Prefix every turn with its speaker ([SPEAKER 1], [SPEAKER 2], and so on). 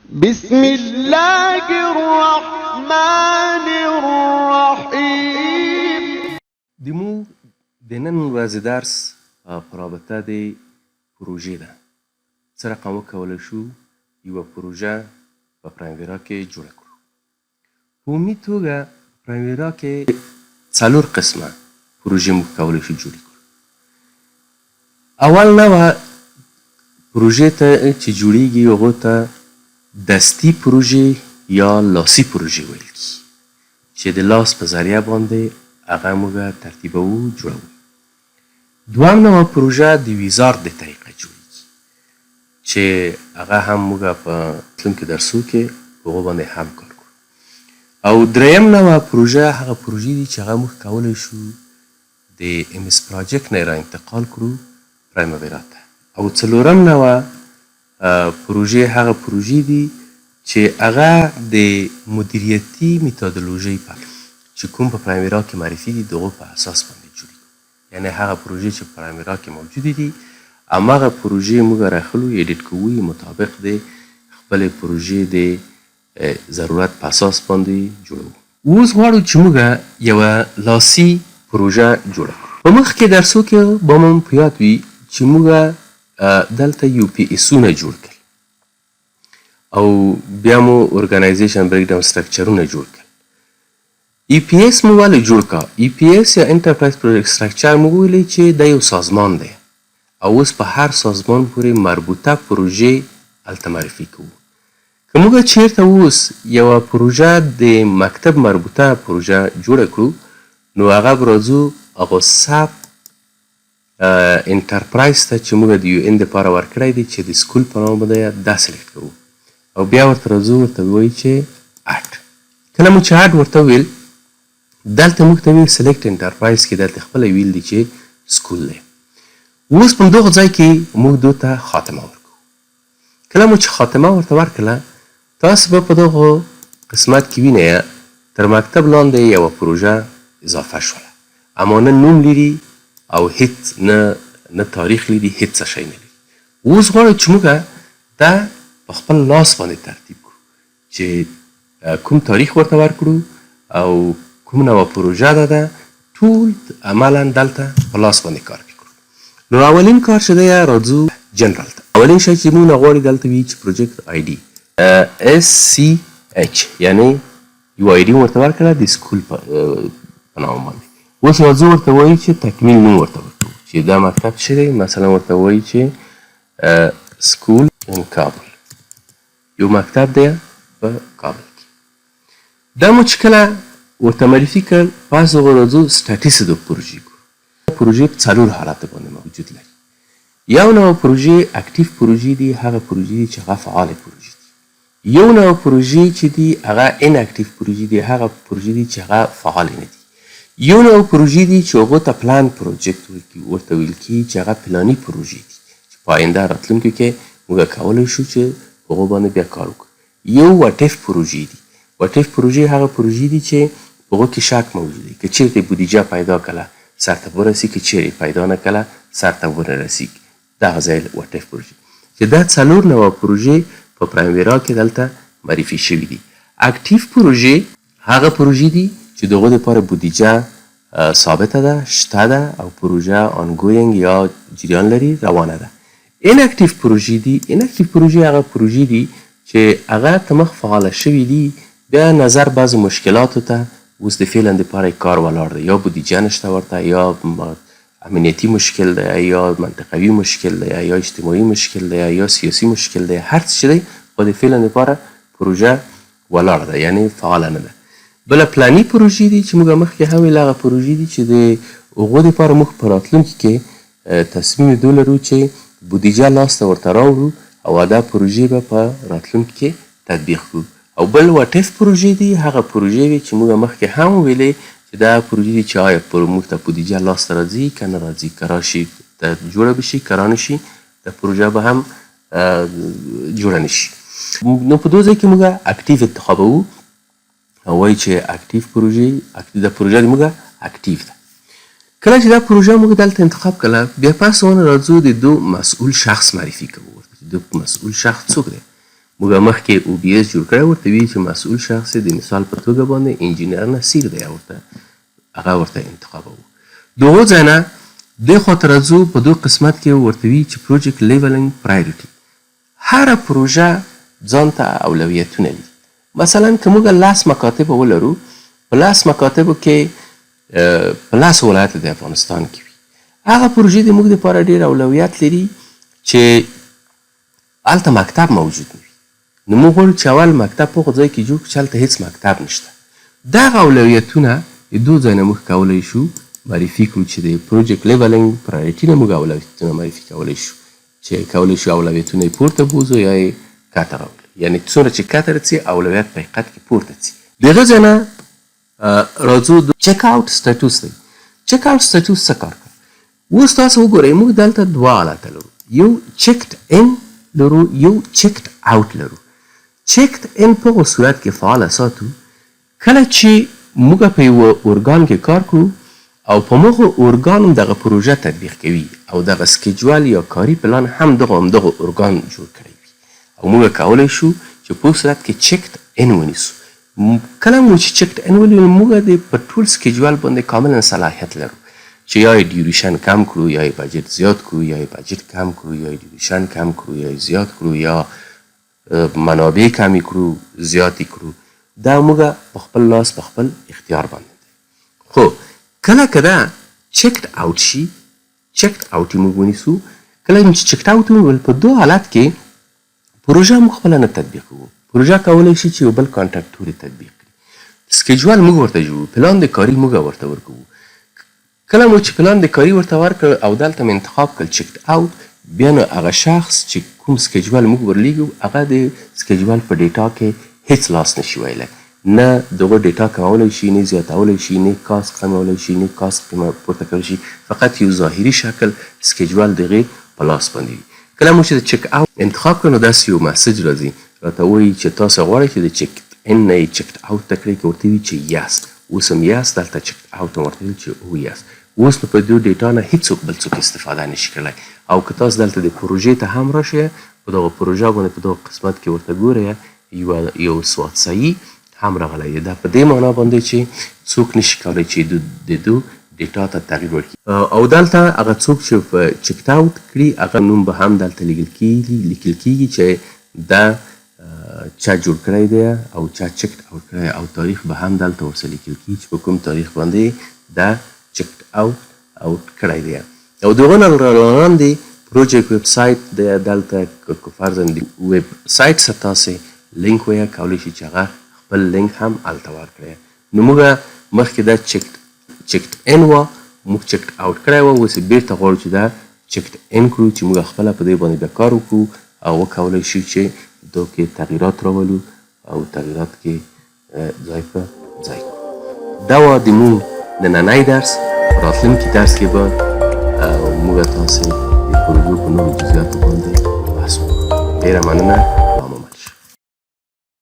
[SPEAKER 1] بسم الله الرحمن الرحیم.
[SPEAKER 2] زموږ د نن ورځې درس په رابطه د پروژې ده. څه رقم وکولی شو یوه پروژه په پرایمویرا کې جوړه کړو. په عمومي توګه پرایمویرا کې 4 قسمه پروژې موږ کولی شو جوړې کړو. اول نوع پروژې ته چې جوړیږي هغو ته دستي پروژې یا لاسي پروژې ویل کیږي چې د لاس په ذریعه باندې هغه موږ ترتیبوو جوړوو. دویم نوع پروژه د ویزارت د طریقه جوړیږي چې هغه هم موږ په راتلونکو درسو کې په هغو باندې هم کار کوو. او دریم نوع پروژه هغه پروژې دي چې هغه موږ کولی شو د MS پروجیکټ نه را انتقال کړو پرایمویرا ته. او څلورم نوع پروژې هغه پروژې دي چې هغه د مدیریتي میتودولوژۍ په چې کوم په پرایمویرا کې معرفي دي دغو په اساس باندې جوړیږي. یعنې هغه پروژې چې په پرایمویرا کې موجودې دي هماغه پروژې موږ راخلو ایډیټ کوو مطابق د خپلې پروژې د ضرورت په اساس باندې جوړوو. اوس غواړو چې موږ یوه لاسي پروژه جوړه کړو. په مخکې درسو کې به مو په یاد وي چې موږ دلته UPS-ونه جوړ کړل او بیا مو ارګنایزیشن بریک ډاون سټرکچرونه جوړ کړل. EPS مو ولې جوړ کړ؟ EPS یا انټرپرایز پروجیکټ سټرکچر مو ویلې چې دا یو سازمان دی او اوس په هر سازمان پورې مربوطه پروژې هلته معرفي کوو. که موږ چیرته اوس یوه پروژه د مکتب مربوطه پروژه جوړه کړو نو هغه به راځو هغه سب انټرپرایز ته چې موږ د UN دپاره ورکړی دی چې د سکول په نامه باندې دا سلیکټ کوو او بیا ورته راځو ورته وایي چې اډ. کله مو چې اډ ورته وویل دلته موږ ته ویل سلیکټ انټرپرایز کې دلته خپله ویل دي چې سکول دی. اوس په دغه ځای کې موږ دو ته خاتمه ورکوو. کله مو چې خاتمه ورته ورکړله تاسو به په دغه قسمت کې وینئ تر مکتب لاندې یوه پروژه اضافه شوله اما نه نوم لري او هیڅ نه تاریخ لري هیڅ څه شی نه لري. اوس غواړو چې موږ دا په خپل لاس باندې ترتیب کړو چې کوم تاریخ ورته ورکړو او کوم نوع پروژه ده ټول عملا دلته په لاس باندې کار کړو. نو اولین کار چې دی راځو جنرال ته. اولین شی چې موږ نه غواړو دلته وي چې پروجیکټ ID SCH یعنې یو ID ورته ورکړه د سکول په نامه باندې. اوس راځو ورته وایي چې تکمیل نوم ورته ورکوو چې دا مکتب چې دی مثلا ورته وایي چې سکول ان کابل یو مکتب دی په کابل کې. دا مو چې کله ورته معرفي کړ پس هغه راځو سټاتیس د پروژې ګورو. پروژې په 4 حالاتو باندې موجود لري. یو نوع پروژې اکټیو پروژې دي هغه پروژې دي چې هغه فعاله پروژې دي. یو نوع پروژې چې دي هغه ان اکټیو پروژې دي هغه پروژې دي چې هغه فعال نه دي. یو نوع پروژې دي چې هغو ته پلان پروجیکټ ورته ویل کېږي چې هغه پلاني پروژې دي چې په آینده راتلونکو کې موږ کولی شو چې په هغو باندې بیا کار وکړو. یو وټف پروژې دي. وټف پروژې هغه پروژې دي چې په هغو کې شک موجود دی که چیرته بودیجه پیدا کړه سرته ورسي که چیرې پیدا نه کړه سرته ونه رسیږي. دغه ځای وټف پروژې چې دا 4 نوع پروژې په پرایمویرا کې دلته معرفي شوي دي. اکټیو پروژې هغه پروژې دي چې دغو دپاره بودیجه ثابته ده شته ده او پروژه آنگوینګ یا جریان لري روانه ده. ان اکټیو پروژې دي. ان اکټیو پروژې هغه پروژې دي چې هغه ته مخ فعاله شوي دي بیا نظر بعضو مشکلاتو ته اوس د فعلا دپاره کار ولاړ دی یا بودیجه نشته ورته یا امنیتي مشکل دی یا منطقوي مشکل دی یا اجتماعي مشکل دی یا سیاسي مشکل دی هر څه چې دی خو د فعلا دپاره پروژه ولاړ ده یعنې فعاله نه ده. بله پلاني پروژې دي چې موږ مخکې هم ویل هغه پروژې دي چې د هغو دپاره موږ په راتلونکي کې تصمیم نیدو لرو چې بودیجه لاسته ورته راوړو او دا پروژې به په راتلونکي کې تطبیق کړو. او بل وټف پروژې دي هغه پروژې وي چې موږ مخکې هم ویلې چې دا پروژې دي چې آیا موږ ته بودیجه لاسته راځي که نه راځي که راشي جوړه به شي که را نه شي دا پروژه به هم جوړه نه شي. نو په دو ځای کې موږ اکټیو انتخابوو وایي چې اکټیو پروژې دا پروژه د موږ اکټیو ده. کله چې دا پروژه موږ دلته انتخاب کړله بیا پس ونه راځو د دو مسئول شخص معرفي کوو. دو مسئول شخص څوک دی؟ موږ مخکې OBS جوړ کړی ورته وي چې مسؤل شخص د مثال په توګه باندې انجینر نصیر دی هغه ورته انتخابوو. د هغو ځای نه دې خواته راځو په دو قسمت کې ورته وي چې پروجیکټ لیولینګ پرایورټي. هره پروژه ځان ته اولویتونه لري. مثلا که موږ 10 مکاتب ولرو په 10 مکاتبو کې په 10 ولایت د افغانستان کې وي هغه پروژې د موږ دپاره ډېر اولویت لري چې هلته مکتب موجود نه وي. نو موږ غواړو چې اول مکتب په هغه ځای کې جوړ کړو چې هلته هېڅ مکتب نشته. دغه اولویتونه د دو ځای نه موږ کولی شو معرفي کړو چې د پروجیکټ لیولینګ پرایورټي نه موږ اولویتونه معرفي کولی شو چې کولی شو اولویتونه یې پورته بوځو یا یې کته راولو. یعنې څومره چې کته رسي اولویت په حقیقت کې پورته ځي. د هغه ځای نه راځو د چک آوټ سټیټوس دی. چک آوټ سټیټوس څه کار کوي؟ اوس تاسو وګورئ موږ دلته دوه حالته لرو. یو چکډ ان لرو یو چکډ آوټ لرو. چکډ ان په هغه صورت کې فعاله ساتو کله چې موږ په یوه ارګان کې کار کوو او په مغه ارګان دغه پروژه تطبیق کوي او دغه سکیجول یا کاري پلان هم دغه ارګان جوړ کړی وي او موږ کولی شو چې په صورت کې چکډ ان ونیسو. کله مو چې چکډ ان ونیو موږ د په ټول سکیجول باندې کاملا صلاحیت لرو چې یا یې ډیوریشن کم کړو یا یې بجټ زیات کړو یا یې بجټ کم کړو یا یې ډیوریشن کم کړو یا یې زیات کړو یا منابع کمی کړو زیاتې کړو. دا موږ په خپل لاس په خپل اختیار باندې دی. خو کله که دا چکډ آوټ شي چکډ آوټ یې موږ ونیسو کله چې چکډ آوټ ونیول په دو حالت کې پروژه موږ خپله نه تطبیق کوو. پروژه کولی شي چې یو بل کانټراکټور یې تطبیق کړي. سکیجول موږ ورته جوړو پلان د کاري موږ ورته ورکوو. کله مو چې پلان د کاري ورته ورکړ او دلته مې انتخاب کړل چکډ آوټ بیا نو هغه شخص چې کوم سکیجول موږ ورلیږو هغه د سکیجول په ډیټا کې هیڅ لاس نشي ویلی. نه دغه ډیټا کمولی شي نه زیاتولی شي نه کاست کمولی شي نه کاست پورته کولی شي. فقط یو ظاهري شکل سکیجول د هغې په لاس باندې وي. کله مو چې د چک آوټ انتخاب کړو نو داسې یو مسج راځي راته وایي چې تاسو غواړئ چې د چک ان نه یې چکډ آوټ ته کړئ که ورته وي چې یاس اوس هم یاس دلته چکډ آوټ هم ورته ویل چې او یاس. اوس نو په دې ډیټا نه هیڅوک بل څوک استفاده نشي کړلی او که تاسو دلته د پروژې ته هم راشئ په دغه پروژه باندې په دغه قسمت کې ورته ګورئ یو سواتسایي هم راغلی دی. دا په دې معنا باندې چې څوک نشي کولی چې د دو ډیټا ته تغییر ورکړي او دلته هغه څوک چې په چکډ آوټ کړي هغه نوم به هم دلته لیکل کېږي چې دا چا جوړ کړی دی او چا چکډ آوټ کړی او تاریخ به هم دلته ورسره لیکل کېږي چې په کوم تاریخ باندې دا چکډ آوټ کړی دی. او دغه نه وړاندې پروجیکټ ویب سایټ دی دلته که فرضاً د ویب سایټ سره تاسې لینک ویه کولی شي چې هغه خپل لینک هم هلته ورکړی. نو موږ مخکې دا چکډ ان وه موږ چکډ آوټ کړی وه اوس یې بیرته غواړو چې دا چکډ ان کړو چې موږ خپله په دې باندې بیا کار وکړو او وکولی شو چې دو کې تغییرات راولو او تغییرات کې ځای په ځای کړو. دا وه د موږ نننی درس. راتلونکي درس کې به موږ تاسې د پروژو په نورو جزئیاتو باندې بحث وکړو. ډېره مننه.